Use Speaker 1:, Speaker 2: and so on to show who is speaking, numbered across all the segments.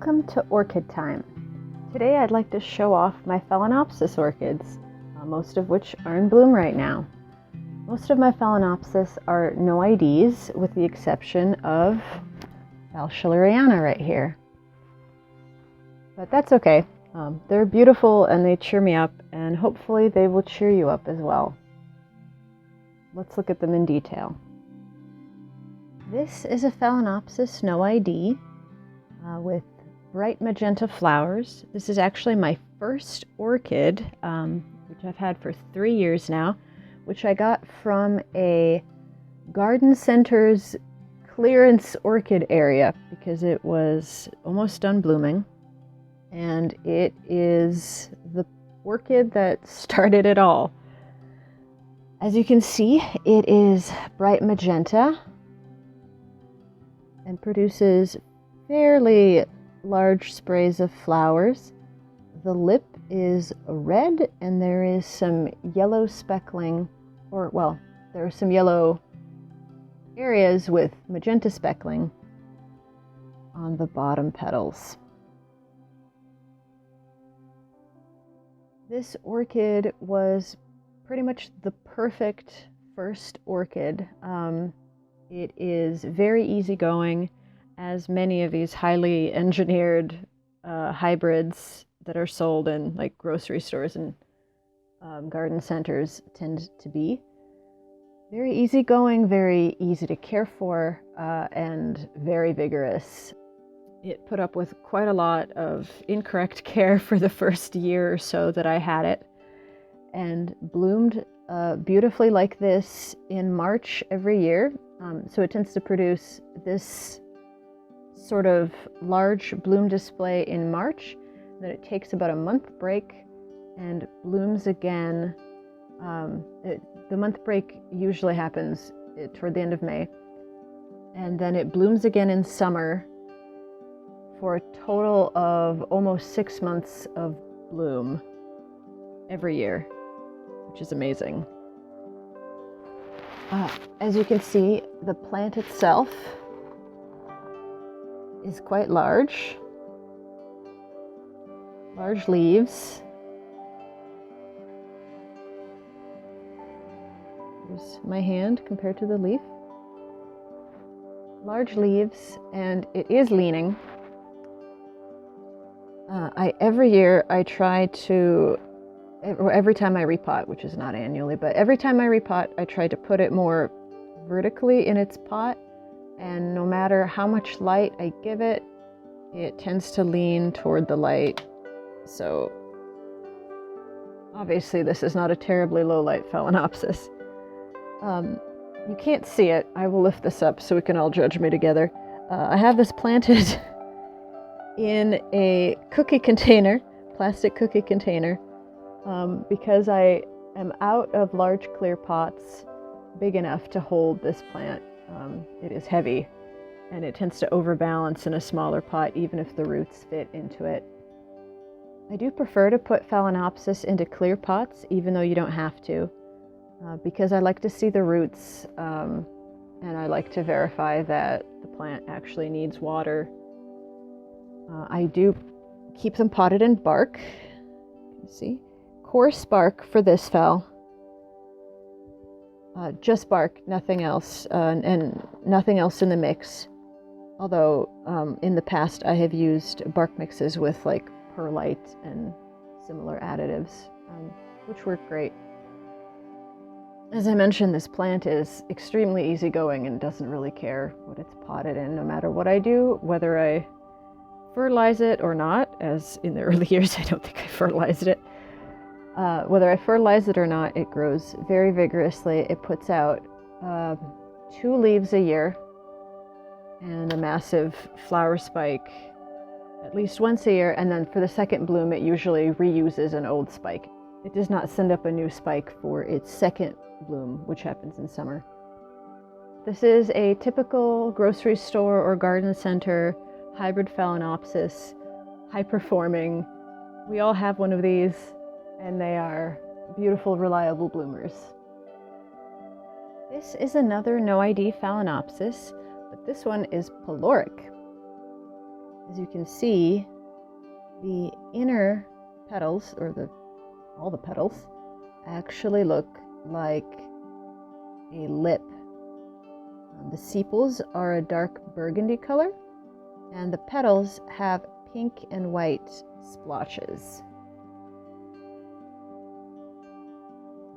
Speaker 1: Welcome to Orchid Time. Today I'd like to show off my Phalaenopsis orchids, most of which are in bloom right now. Most of my Phalaenopsis are Noids, with the exception of Valschilleriana right here. But that's okay. They're beautiful and they cheer me up, and hopefully they will cheer you up as well. Let's look at them in detail. This is a Phalaenopsis Noid with bright magenta flowers. This is actually my first orchid, which I've had for 3 years now, which I got from a garden center's clearance orchid area because it was almost done blooming. And it is the orchid that started it all. As you can see, it is bright magenta and produces fairly large sprays of flowers. The lip is red and there is some yellow speckling, or well, there are some yellow areas with magenta speckling on the bottom petals. This orchid was pretty much the perfect first orchid. It is very easygoing, as many of these highly engineered hybrids that are sold in like grocery stores and garden centers tend to be. Very easygoing, very easy to care for, and very vigorous. It put up with quite a lot of incorrect care for the first year or so that I had it, and bloomed beautifully like this in March every year. So it tends to produce this sort of large bloom display in March, then it takes about a month break and blooms again. The month break usually happens toward the end of May, and then it blooms again in summer for a total of almost 6 months of bloom every year, which is amazing. As you can see, the plant itself is quite large leaves. Here's my hand compared to the leaf. Large leaves, and it is leaning. Every year I try to, every time I repot, which is not annually, but every time I repot, I try to put it more vertically in its pot. And no matter how much light I give it, it tends to lean toward the light. So obviously this is not a terribly low light Phalaenopsis. You can't see it. I will lift this up so we can all judge me together. I have this planted in a cookie container, plastic cookie container, because I am out of large clear pots big enough to hold this plant. It is heavy and it tends to overbalance in a smaller pot even if the roots fit into it. I do prefer to put Phalaenopsis into clear pots even though you don't have to, because I like to see the roots, and I like to verify that the plant actually needs water. I do keep them potted in bark. You can see coarse bark for this phal. Just bark, nothing else, and nothing else in the mix. Although in the past I have used bark mixes with like perlite and similar additives, which work great. As I mentioned, this plant is extremely easygoing and doesn't really care what it's potted in, no matter what I do, whether I fertilize it or not, as in the early years I don't think I fertilized it. Whether I fertilize it or not, it grows very vigorously. It puts out 2 leaves a year and a massive flower spike at least once a year, and then for the second bloom it usually reuses an old spike. It does not send up a new spike for its second bloom, which happens in summer. This is a typical grocery store or garden center hybrid Phalaenopsis, high performing. We all have one of these, and they are beautiful, reliable bloomers. This is another Noid Phalaenopsis, but this one is Polaric. as you can see, the inner petals, or all the petals, actually look like a lip. The sepals are a dark burgundy color, and the petals have pink and white splotches.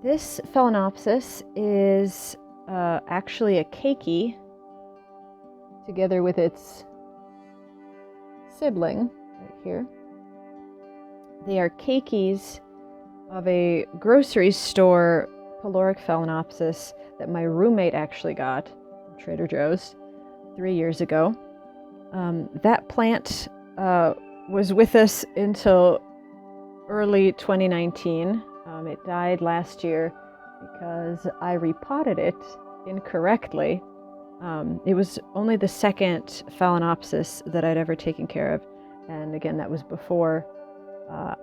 Speaker 1: This Phalaenopsis is actually a keiki, together with its sibling right here. They are keikis of a grocery store Polaric Phalaenopsis that my roommate actually got from Trader Joe's 3 years ago. That plant was with us until early 2019. It died last year because I repotted it incorrectly. It was only the second Phalaenopsis that I'd ever taken care of. And again, that was before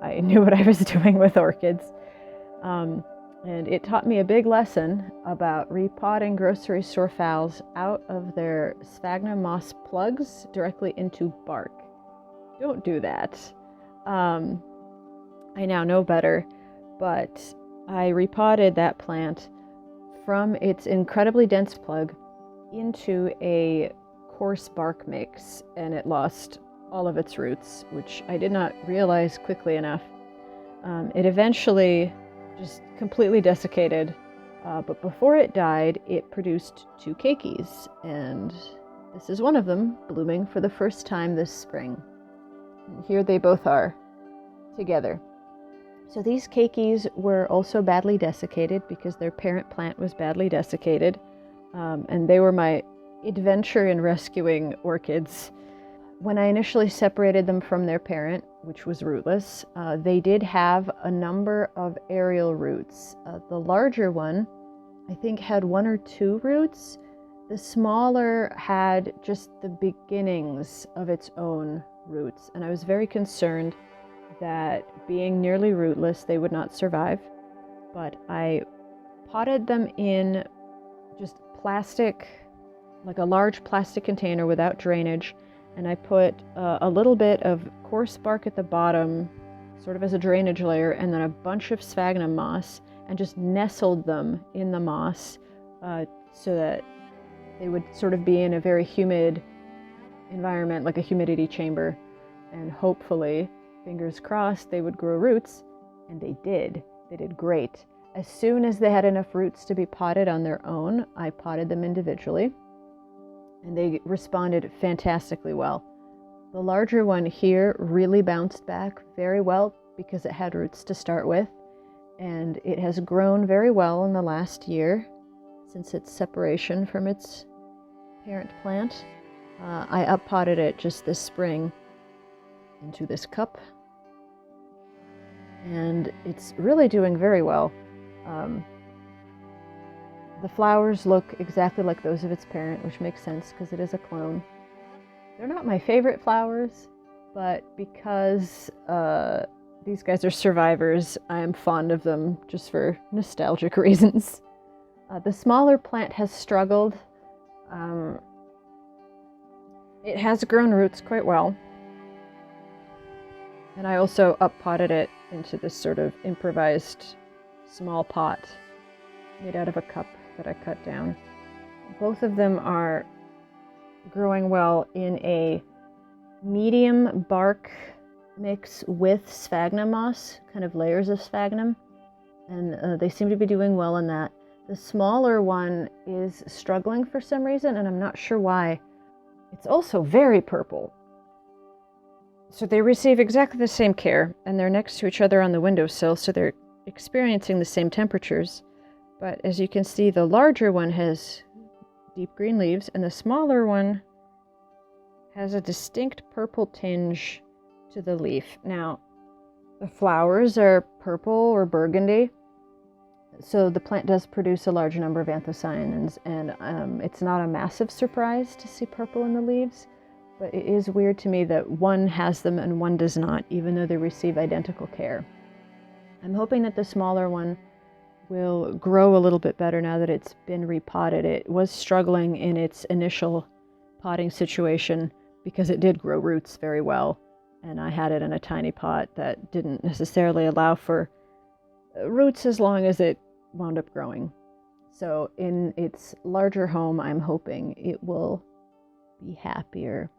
Speaker 1: I knew what I was doing with orchids. And it taught me a big lesson about repotting grocery store phals out of their sphagnum moss plugs directly into bark. Don't do that. I now know better, but I repotted that plant from its incredibly dense plug into a coarse bark mix, and it lost all of its roots, which I did not realize quickly enough. It eventually just completely desiccated, but before it died, it produced 2 keikis, and this is one of them, blooming for the first time this spring. And here they both are, together. So these keikis were also badly desiccated because their parent plant was badly desiccated, and they were my adventure in rescuing orchids. When I initially separated them from their parent, which was rootless, they did have a number of aerial roots. The larger one, I think, had 1 or 2 roots. The smaller had just the beginnings of its own roots, and I was very concerned that being nearly rootless, they would not survive. But I potted them in just plastic, like a large plastic container without drainage, and I put a little bit of coarse bark at the bottom, sort of as a drainage layer, and then a bunch of sphagnum moss, and just nestled them in the moss so that they would sort of be in a very humid environment, like a humidity chamber, and hopefully, fingers crossed, they would grow roots, and they did. They did great. As soon as they had enough roots to be potted on their own, I potted them individually, and they responded fantastically well. The larger one here really bounced back very well because it had roots to start with, and it has grown very well in the last year since its separation from its parent plant. I up-potted it just this spring into this cup, and it's really doing very well. The flowers look exactly like those of its parent, which makes sense because it is a clone. They're not my favorite flowers, but because these guys are survivors, I am fond of them just for nostalgic reasons. The smaller plant has struggled. It has grown roots quite well. And I also up-potted it into this sort of improvised small pot made out of a cup that I cut down. Both of them are growing well in a medium bark mix with sphagnum moss, kind of layers of sphagnum, and they seem to be doing well in that. The smaller one is struggling for some reason, and I'm not sure why. It's also very purple. So they receive exactly the same care, and they're next to each other on the windowsill, so they're experiencing the same temperatures. But as you can see, the larger one has deep green leaves, and the smaller one has a distinct purple tinge to the leaf. Now, the flowers are purple or burgundy, so the plant does produce a large number of anthocyanins, and it's not a massive surprise to see purple in the leaves. But it is weird to me that one has them and one does not, even though they receive identical care. I'm hoping that the smaller one will grow a little bit better now that it's been repotted. It was struggling in its initial potting situation because it did grow roots very well, and I had it in a tiny pot that didn't necessarily allow for roots as long as it wound up growing. So in its larger home, I'm hoping it will be happier.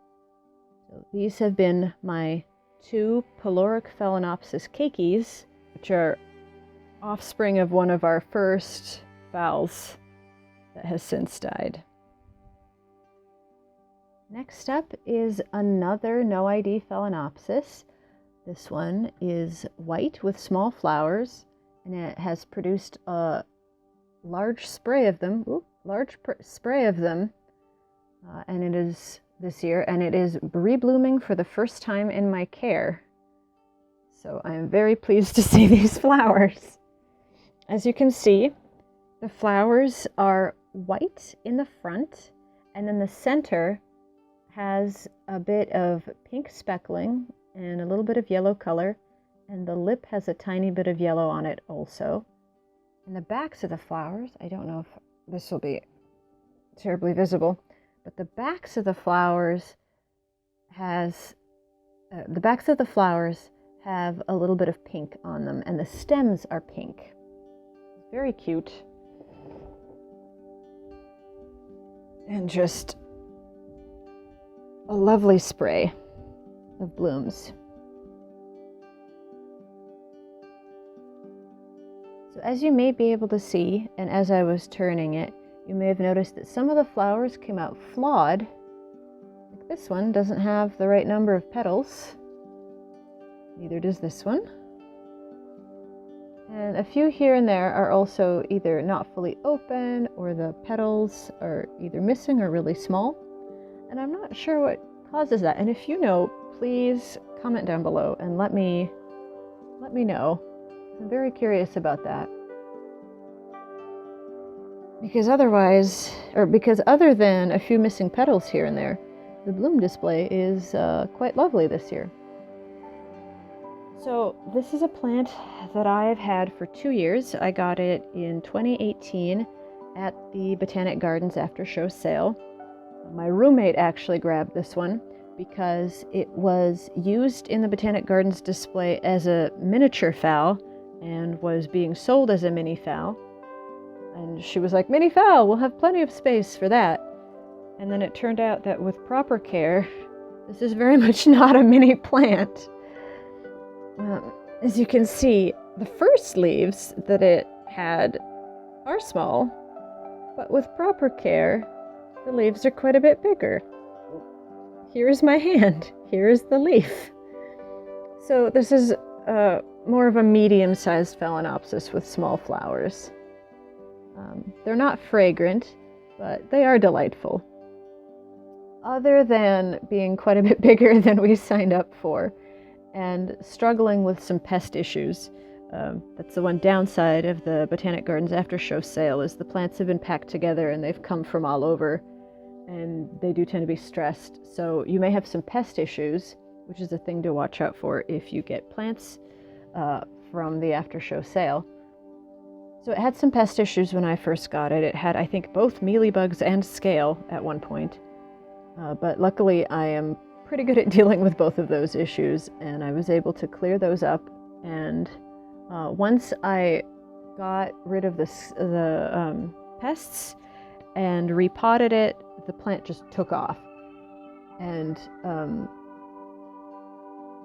Speaker 1: So these have been my 2 Polaric Phalaenopsis cakeys, which are offspring of one of our first phals that has since died. Next up is another Noid Phalaenopsis. This one is white with small flowers, and it has produced a large spray of them. And it is this year, and it is reblooming for the first time in my care. So I'm very pleased to see these flowers. As you can see, the flowers are white in the front, and then the center has a bit of pink speckling and a little bit of yellow color, and the lip has a tiny bit of yellow on it also. And the backs of the flowers, I don't know if this will be terribly visible, but the backs of the flowers have a little bit of pink on them, and the stems are pink. Very cute. And just a lovely spray of blooms. So as you may be able to see, and as I was turning it, you may have noticed that some of the flowers came out flawed. Like this one doesn't have the right number of petals. Neither does this one. And a few here and there are also either not fully open, or the petals are either missing or really small. And I'm not sure what causes that. And if you know, please comment down below and let me know. I'm very curious about that. Because other than a few missing petals here and there, the bloom display is quite lovely this year. So this is a plant that I've had for 2 years. I got it in 2018 at the Botanic Gardens after show sale. My roommate actually grabbed this one because it was used in the Botanic Gardens display as a miniature phal and was being sold as a mini phal. And she was like, "Mini phal, we'll have plenty of space for that." And then it turned out that with proper care, this is very much not a mini plant. As you can see, the first leaves that it had are small, but with proper care, the leaves are quite a bit bigger. Here is my hand. Here is the leaf. So this is more of a medium-sized Phalaenopsis with small flowers. They're not fragrant, but they are delightful. Other than being quite a bit bigger than we signed up for and struggling with some pest issues, that's the one downside of the Botanic Gardens after show sale, is the plants have been packed together and they've come from all over, and they do tend to be stressed. So you may have some pest issues, which is a thing to watch out for if you get plants from the after show sale. So it had some pest issues when I first got it. It had, I think, both mealybugs and scale at one point. But luckily I am pretty good at dealing with both of those issues, and I was able to clear those up. And once I got rid of the pests and repotted it, the plant just took off. And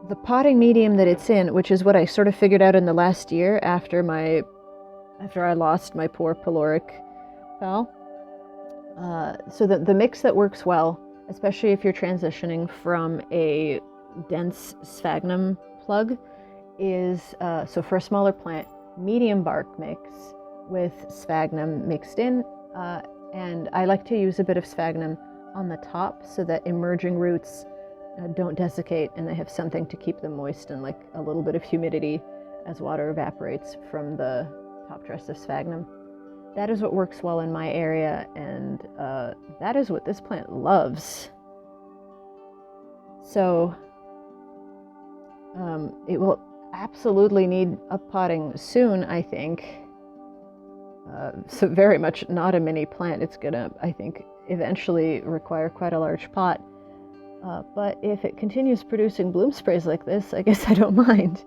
Speaker 1: the potting medium that it's in, which is what I sort of figured out in the last year after I lost my poor Polaric phal. So the mix that works well, especially if you're transitioning from a dense sphagnum plug, is, so for a smaller plant, medium bark mix with sphagnum mixed in. And I like to use a bit of sphagnum on the top so that emerging roots don't desiccate and they have something to keep them moist, and like a little bit of humidity as water evaporates from the top dress of sphagnum. That is what works well in my area, and that is what this plant loves. So it will absolutely need uppotting soon, I think. So very much not a mini plant. It's gonna, I think, eventually require quite a large pot. But if it continues producing bloom sprays like this, I guess I don't mind.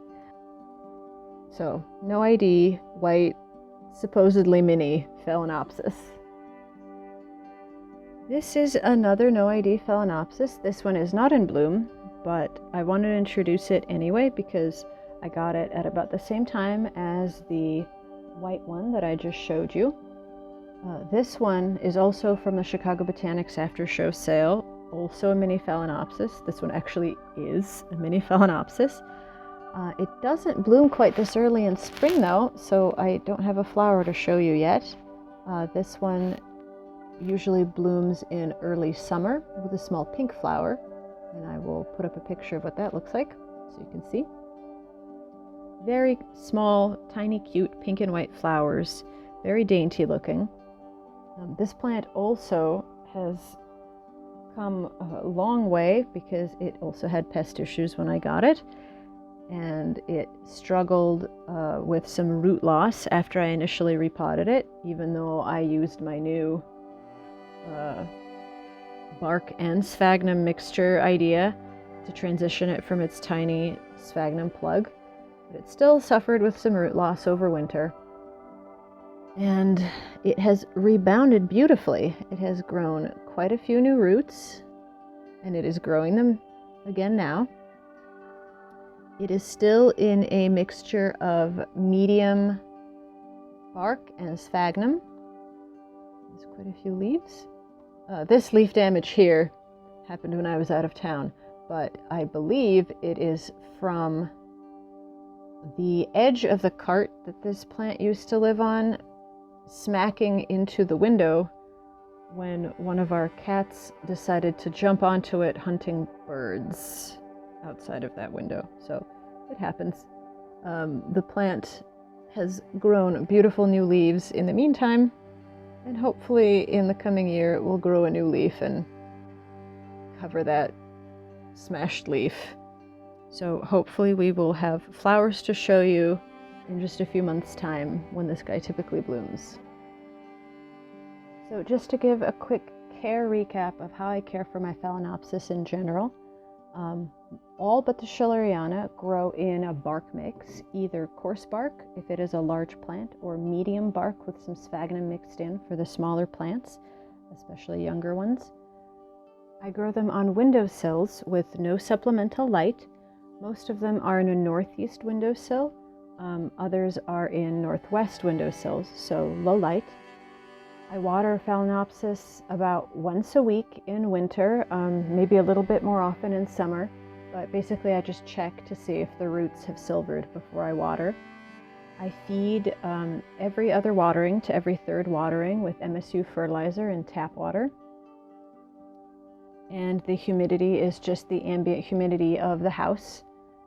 Speaker 1: So, no ID, white, supposedly mini Phalaenopsis. This is another no ID Phalaenopsis. This one is not in bloom, but I wanted to introduce it anyway because I got it at about the same time as the white one that I just showed you. This one is also from the Chicago Botanics After Show sale, also a mini Phalaenopsis. This one actually is a mini Phalaenopsis. It doesn't bloom quite this early in spring though, so I don't have a flower to show you yet. This one usually blooms in early summer with a small pink flower, and I will put up a picture of what that looks like so you can see. Very small, tiny, cute pink and white flowers, very dainty looking. This plant also has come a long way because it also had pest issues when I got it, and it struggled with some root loss after I initially repotted it, even though I used my new bark and sphagnum mixture idea to transition it from its tiny sphagnum plug. But it still suffered with some root loss over winter. And it has rebounded beautifully. It has grown quite a few new roots, and it is growing them again now. It is still in a mixture of medium bark and sphagnum. There's quite a few leaves. This leaf damage here happened when I was out of town, but I believe it is from the edge of the cart that this plant used to live on smacking into the window when one of our cats decided to jump onto it hunting birds outside of that window. So it happens. The plant has grown beautiful new leaves in the meantime, and hopefully in the coming year it will grow a new leaf and cover that smashed leaf. So hopefully we will have flowers to show you in just a few months' time when this guy typically blooms. So just to give a quick care recap of how I care for my Phalaenopsis in general, all but the Schilleriana grow in a bark mix, either coarse bark if it is a large plant, or medium bark with some sphagnum mixed in for the smaller plants, especially younger ones. I grow them on windowsills with no supplemental light. Most of them are in a northeast windowsill. Others are in northwest windowsills, so low light. I water Phalaenopsis about once a week in winter, maybe a little bit more often in summer, but basically I just check to see if the roots have silvered before I water. I feed every other watering to every third watering with MSU fertilizer and tap water. And the humidity is just the ambient humidity of the house.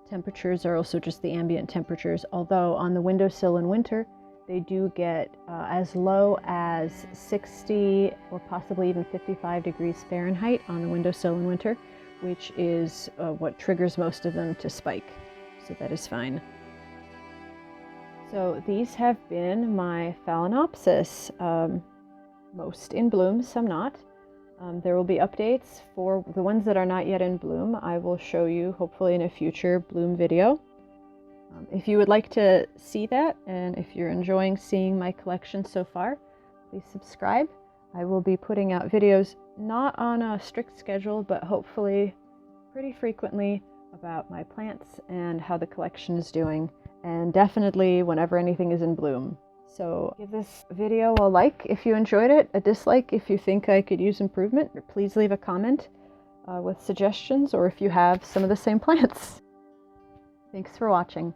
Speaker 1: Temperatures are also just the ambient temperatures, although on the windowsill in winter, they do get as low as 60 or possibly even 55 degrees Fahrenheit on the windowsill in winter, which is what triggers most of them to spike. So that is fine. So these have been my Phalaenopsis, most in bloom, some not. There will be updates for the ones that are not yet in bloom. I will show you hopefully in a future bloom video. If you would like to see that, and if you're enjoying seeing my collection so far, please subscribe. I will be putting out videos not on a strict schedule, but hopefully pretty frequently about my plants and how the collection is doing, and definitely whenever anything is in bloom. So give this video a like if you enjoyed it, a dislike if you think I could use improvement, or please leave a comment with suggestions, or if you have some of the same plants. Thanks for watching.